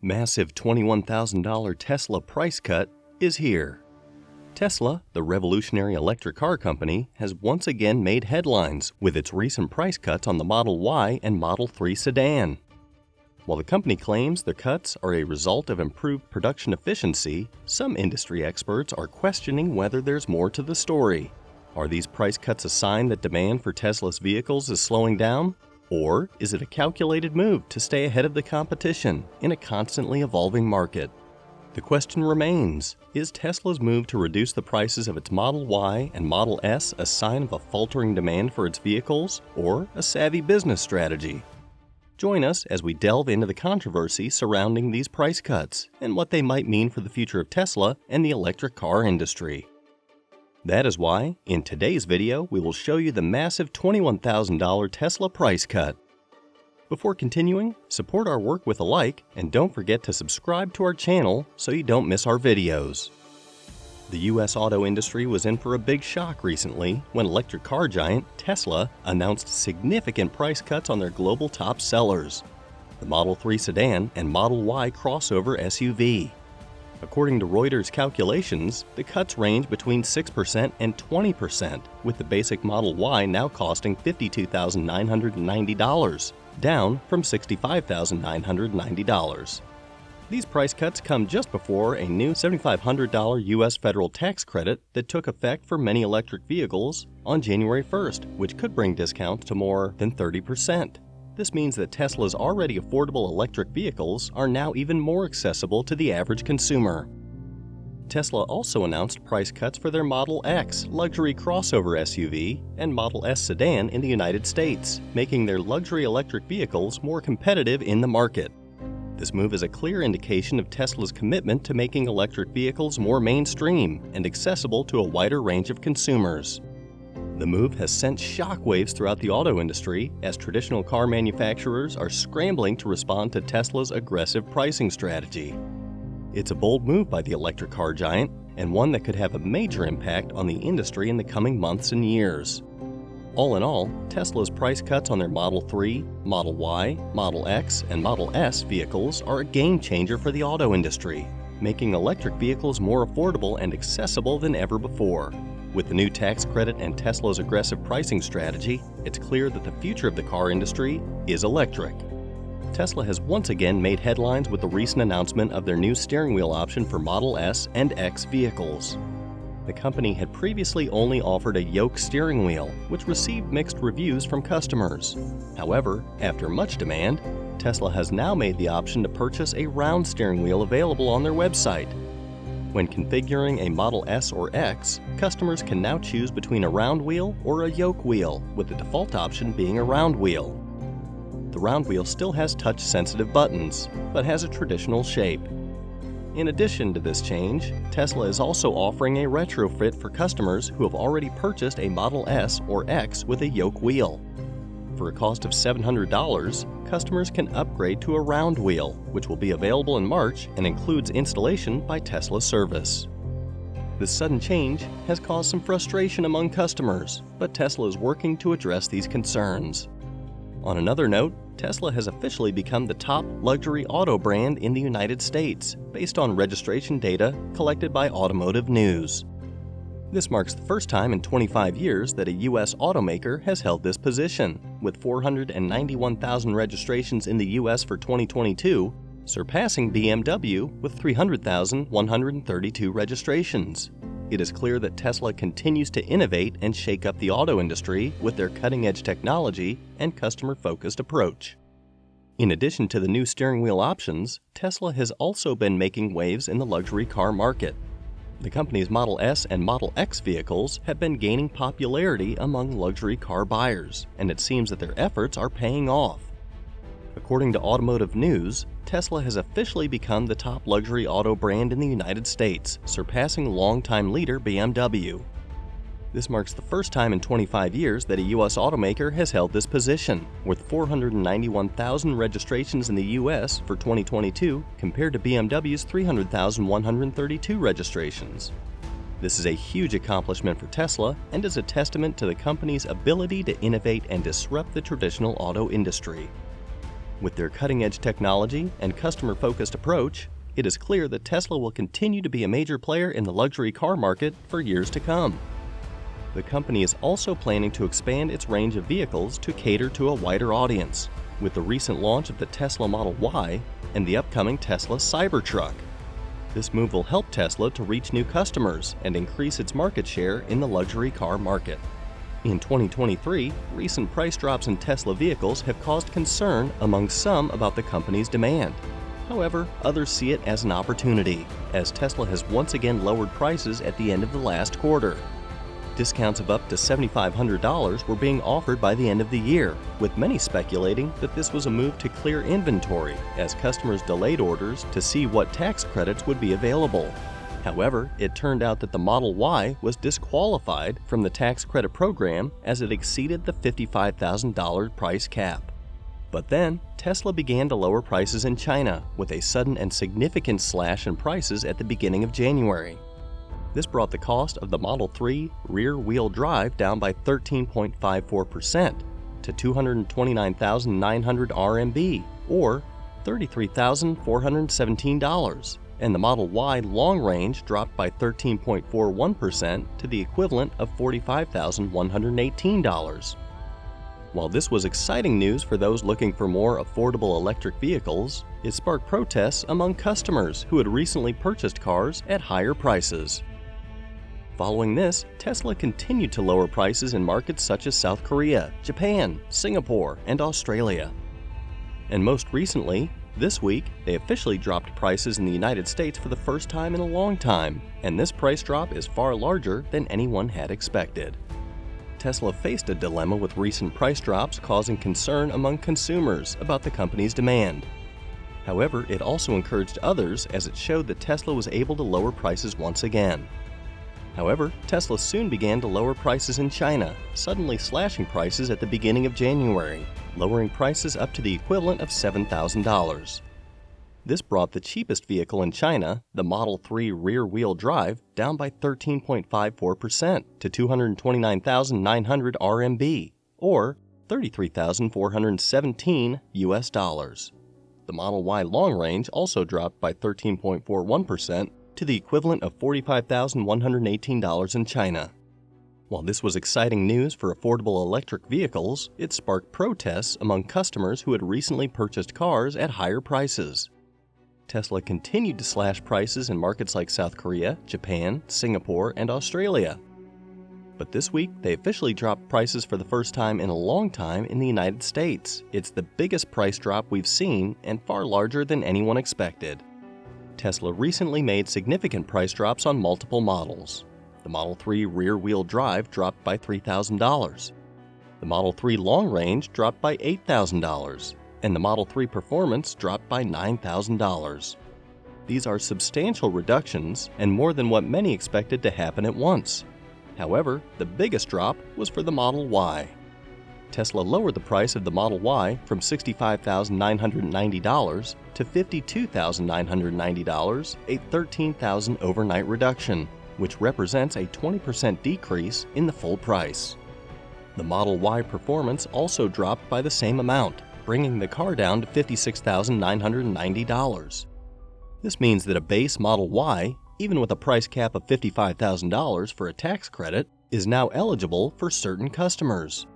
Massive $21,000 Tesla price cut is here. Tesla, the revolutionary electric car company, has once again made headlines with its recent price cuts on the Model Y and Model 3 sedan. While the company claims the cuts are a result of improved production efficiency, some industry experts are questioning whether there's more to the story. Are these price cuts a sign that demand for Tesla's vehicles is slowing down? Or is it a calculated move to stay ahead of the competition in a constantly evolving market? The question remains, is Tesla's move to reduce the prices of its Model Y and Model S a sign of a faltering demand for its vehicles, or a savvy business strategy? Join us as we delve into the controversy surrounding these price cuts and what they might mean for the future of Tesla and the electric car industry. That is why, in today's video, we will show you the massive $21,000 Tesla price cut. Before continuing, support our work with a like and don't forget to subscribe to our channel so you don't miss our videos. The US auto industry was in for a big shock recently when electric car giant Tesla announced significant price cuts on their global top sellers, the Model 3 sedan and Model Y crossover SUV. According to Reuters calculations, the cuts range between 6% and 20%, with the basic Model Y now costing $52,990, down from $65,990. These price cuts come just before a new $7,500 U.S. federal tax credit that took effect for many electric vehicles on January 1st, which could bring discounts to more than 30%. This means that Tesla's already affordable electric vehicles are now even more accessible to the average consumer. Tesla also announced price cuts for their Model X luxury crossover SUV and Model S sedan in the United States, making their luxury electric vehicles more competitive in the market. This move is a clear indication of Tesla's commitment to making electric vehicles more mainstream and accessible to a wider range of consumers. The move has sent shockwaves throughout the auto industry as traditional car manufacturers are scrambling to respond to Tesla's aggressive pricing strategy. It's a bold move by the electric car giant, and one that could have a major impact on the industry in the coming months and years. All in all, Tesla's price cuts on their Model 3, Model Y, Model X, and Model S vehicles are a game changer for the auto industry, making electric vehicles more affordable and accessible than ever before. With the new tax credit and Tesla's aggressive pricing strategy, it's clear that the future of the car industry is electric. Tesla has once again made headlines with the recent announcement of their new steering wheel option for Model S and X vehicles. The company had previously only offered a yoke steering wheel, which received mixed reviews from customers. However, after much demand, Tesla has now made the option to purchase a round steering wheel available on their website. When configuring a Model S or X, customers can now choose between a round wheel or a yoke wheel, with the default option being a round wheel. The round wheel still has touch-sensitive buttons, but has a traditional shape. In addition to this change, Tesla is also offering a retrofit for customers who have already purchased a Model S or X with a yoke wheel. For a cost of $700, customers can upgrade to a round wheel, which will be available in March and includes installation by Tesla service. This sudden change has caused some frustration among customers, but Tesla is working to address these concerns. On another note, Tesla has officially become the top luxury auto brand in the United States, based on registration data collected by Automotive News. This marks the first time in 25 years that a U.S. automaker has held this position, with 491,000 registrations in the U.S. for 2022, surpassing BMW with 300,132 registrations. It is clear that Tesla continues to innovate and shake up the auto industry with their cutting-edge technology and customer-focused approach. In addition to the new steering wheel options, Tesla has also been making waves in the luxury car market. The company's Model S and Model X vehicles have been gaining popularity among luxury car buyers, and it seems that their efforts are paying off. According to Automotive News, Tesla has officially become the top luxury auto brand in the United States, surpassing longtime leader BMW. This marks the first time in 25 years that a U.S. automaker has held this position, with 491,000 registrations in the U.S. for 2022 compared to BMW's 300,132 registrations. This is a huge accomplishment for Tesla and is a testament to the company's ability to innovate and disrupt the traditional auto industry. With their cutting-edge technology and customer-focused approach, it is clear that Tesla will continue to be a major player in the luxury car market for years to come. The company is also planning to expand its range of vehicles to cater to a wider audience, with the recent launch of the Tesla Model Y and the upcoming Tesla Cybertruck. This move will help Tesla to reach new customers and increase its market share in the luxury car market. In 2023, recent price drops in Tesla vehicles have caused concern among some about the company's demand. However, others see it as an opportunity, as Tesla has once again lowered prices at the end of the last quarter. Discounts of up to $7,500 were being offered by the end of the year, with many speculating that this was a move to clear inventory as customers delayed orders to see what tax credits would be available. However, it turned out that the Model Y was disqualified from the tax credit program as it exceeded the $55,000 price cap. But then, Tesla began to lower prices in China with a sudden and significant slash in prices at the beginning of January. This brought the cost of the Model 3 rear-wheel drive down by 13.54% to 229,900 RMB, or $33,417, and the Model Y long range dropped by 13.41% to the equivalent of $45,118. While this was exciting news for those looking for more affordable electric vehicles, it sparked protests among customers who had recently purchased cars at higher prices. Following this, Tesla continued to lower prices in markets such as South Korea, Japan, Singapore, and Australia. And most recently, this week, they officially dropped prices in the United States for the first time in a long time, and this price drop is far larger than anyone had expected. Tesla faced a dilemma with recent price drops causing concern among consumers about the company's demand. However, it also encouraged others as it showed that Tesla was able to lower prices once again. However, Tesla soon began to lower prices in China, suddenly slashing prices at the beginning of January, lowering prices up to the equivalent of $7,000. This brought the cheapest vehicle in China, the Model 3 rear-wheel drive, down by 13.54% to 229,900 RMB, or $33,417 US. The Model Y long range also dropped by 13.41% to the equivalent of $45,118 in China. While this was exciting news for affordable electric vehicles, it sparked protests among customers who had recently purchased cars at higher prices. Tesla continued to slash prices in markets like South Korea, Japan, Singapore, and Australia. But this week, they officially dropped prices for the first time in a long time in the United States. It's the biggest price drop we've seen and far larger than anyone expected. Tesla recently made significant price drops on multiple models. The Model 3 rear-wheel drive dropped by $3,000. The Model 3 long range dropped by $8,000. And the Model 3 Performance dropped by $9,000. These are substantial reductions and more than what many expected to happen at once. However, the biggest drop was for the Model Y. Tesla lowered the price of the Model Y from $65,990 to $52,990, a $13,000 overnight reduction, which represents a 20% decrease in the full price. The Model Y Performance also dropped by the same amount, bringing the car down to $56,990. This means that a base Model Y, even with a price cap of $55,000 for a tax credit, is now eligible for certain customers.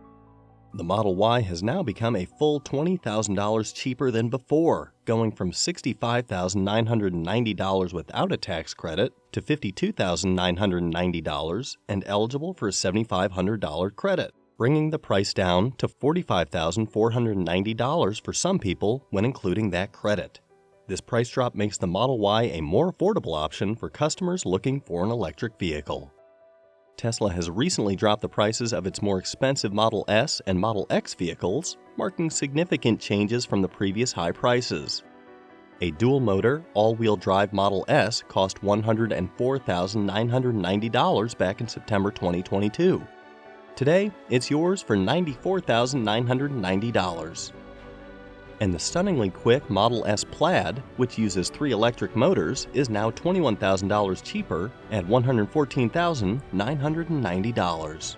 The Model Y has now become a full $20,000 cheaper than before, going from $65,990 without a tax credit to $52,990 and eligible for a $7,500 credit, bringing the price down to $45,490 for some people when including that credit. This price drop makes the Model Y a more affordable option for customers looking for an electric vehicle. Tesla has recently dropped the prices of its more expensive Model S and Model X vehicles, marking significant changes from the previous high prices. A dual-motor, all-wheel drive Model S cost $104,990 back in September 2022. Today, it's yours for $94,990. And the stunningly quick Model S Plaid, which uses 3 electric motors, is now $21,000 cheaper at $114,990.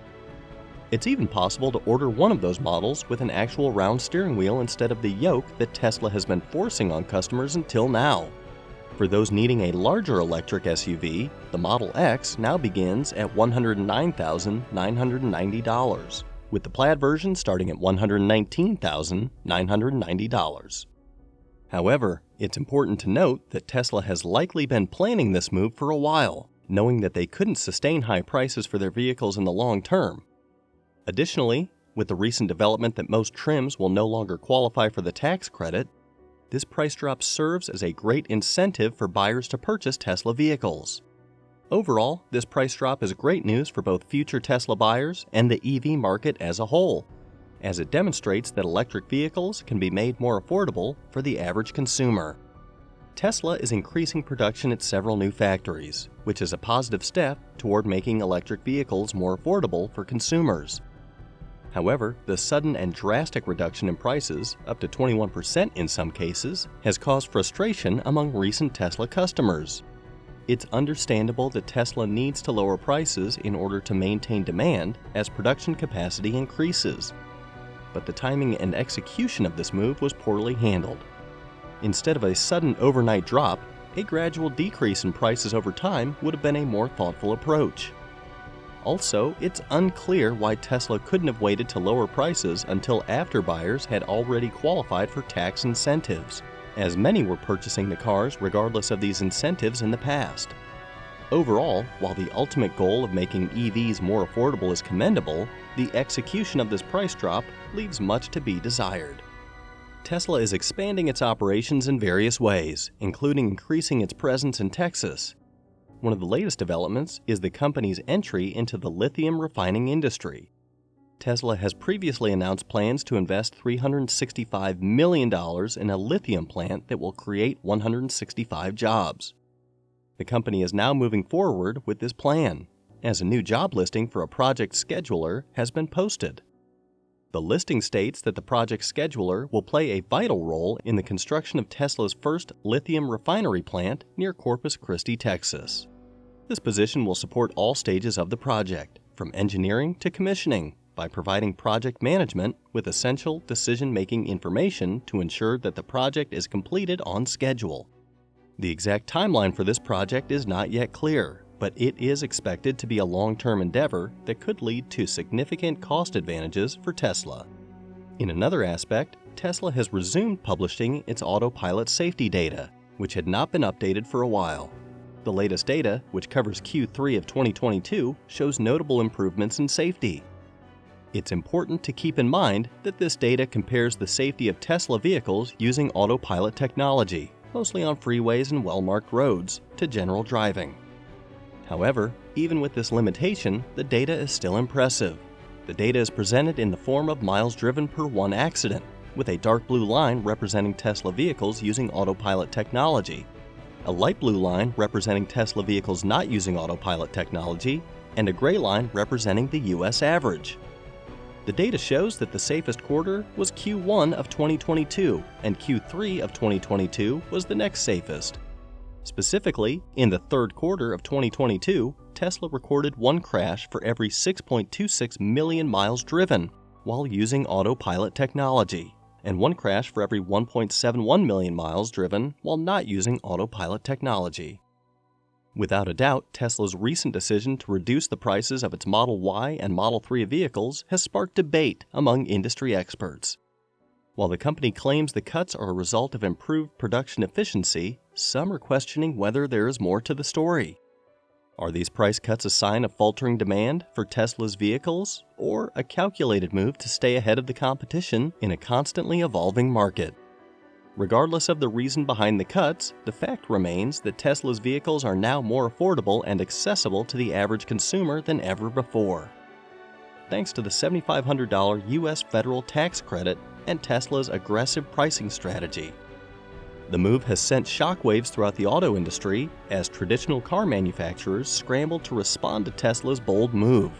It's even possible to order one of those models with an actual round steering wheel instead of the yoke that Tesla has been forcing on customers until now. For those needing a larger electric SUV, the Model X now begins at $109,990, with the Plaid version starting at $119,990. However, it's important to note that Tesla has likely been planning this move for a while, knowing that they couldn't sustain high prices for their vehicles in the long term. Additionally, with the recent development that most trims will no longer qualify for the tax credit, this price drop serves as a great incentive for buyers to purchase Tesla vehicles. Overall, this price drop is great news for both future Tesla buyers and the EV market as a whole, as it demonstrates that electric vehicles can be made more affordable for the average consumer. Tesla is increasing production at several new factories, which is a positive step toward making electric vehicles more affordable for consumers. However, the sudden and drastic reduction in prices, up to 21% in some cases, has caused frustration among recent Tesla customers. It's understandable that Tesla needs to lower prices in order to maintain demand as production capacity increases. But the timing and execution of this move was poorly handled. Instead of a sudden overnight drop, a gradual decrease in prices over time would have been a more thoughtful approach. Also, it's unclear why Tesla couldn't have waited to lower prices until after buyers had already qualified for tax incentives, as many were purchasing the cars regardless of these incentives in the past. Overall, while the ultimate goal of making EVs more affordable is commendable, the execution of this price drop leaves much to be desired. Tesla is expanding its operations in various ways, including increasing its presence in Texas. One of the latest developments is the company's entry into the lithium refining industry. Tesla has previously announced plans to invest $365 million in a lithium plant that will create 165 jobs. The company is now moving forward with this plan, as a new job listing for a project scheduler has been posted. The listing states that the project scheduler will play a vital role in the construction of Tesla's first lithium refinery plant near Corpus Christi, Texas. This position will support all stages of the project, from engineering to commissioning, by providing project management with essential decision-making information to ensure that the project is completed on schedule. The exact timeline for this project is not yet clear, but it is expected to be a long-term endeavor that could lead to significant cost advantages for Tesla. In another aspect, Tesla has resumed publishing its autopilot safety data, which had not been updated for a while. The latest data, which covers Q3 of 2022, shows notable improvements in safety. It's important to keep in mind that this data compares the safety of Tesla vehicles using autopilot technology, mostly on freeways and well-marked roads, to general driving. However, even with this limitation, the data is still impressive. The data is presented in the form of miles driven per one accident, with a dark blue line representing Tesla vehicles using autopilot technology, a light blue line representing Tesla vehicles not using autopilot technology, and a gray line representing the US average. The data shows that the safest quarter was Q1 of 2022, and Q3 of 2022 was the next safest. Specifically, in the third quarter of 2022, Tesla recorded one crash for every 6.26 million miles driven while using autopilot technology, and one crash for every 1.71 million miles driven while not using autopilot technology. Without a doubt, Tesla's recent decision to reduce the prices of its Model Y and Model 3 vehicles has sparked debate among industry experts. While the company claims the cuts are a result of improved production efficiency, some are questioning whether there is more to the story. Are these price cuts a sign of faltering demand for Tesla's vehicles, or a calculated move to stay ahead of the competition in a constantly evolving market? Regardless of the reason behind the cuts, the fact remains that Tesla's vehicles are now more affordable and accessible to the average consumer than ever before, thanks to the $7,500 US federal tax credit and Tesla's aggressive pricing strategy. The move has sent shockwaves throughout the auto industry as traditional car manufacturers scramble to respond to Tesla's bold move.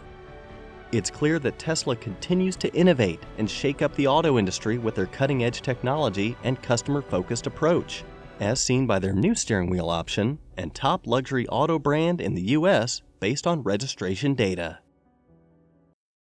It's clear that Tesla continues to innovate and shake up the auto industry with their cutting-edge technology and customer-focused approach, as seen by their new steering wheel option and top luxury auto brand in the US based on registration data.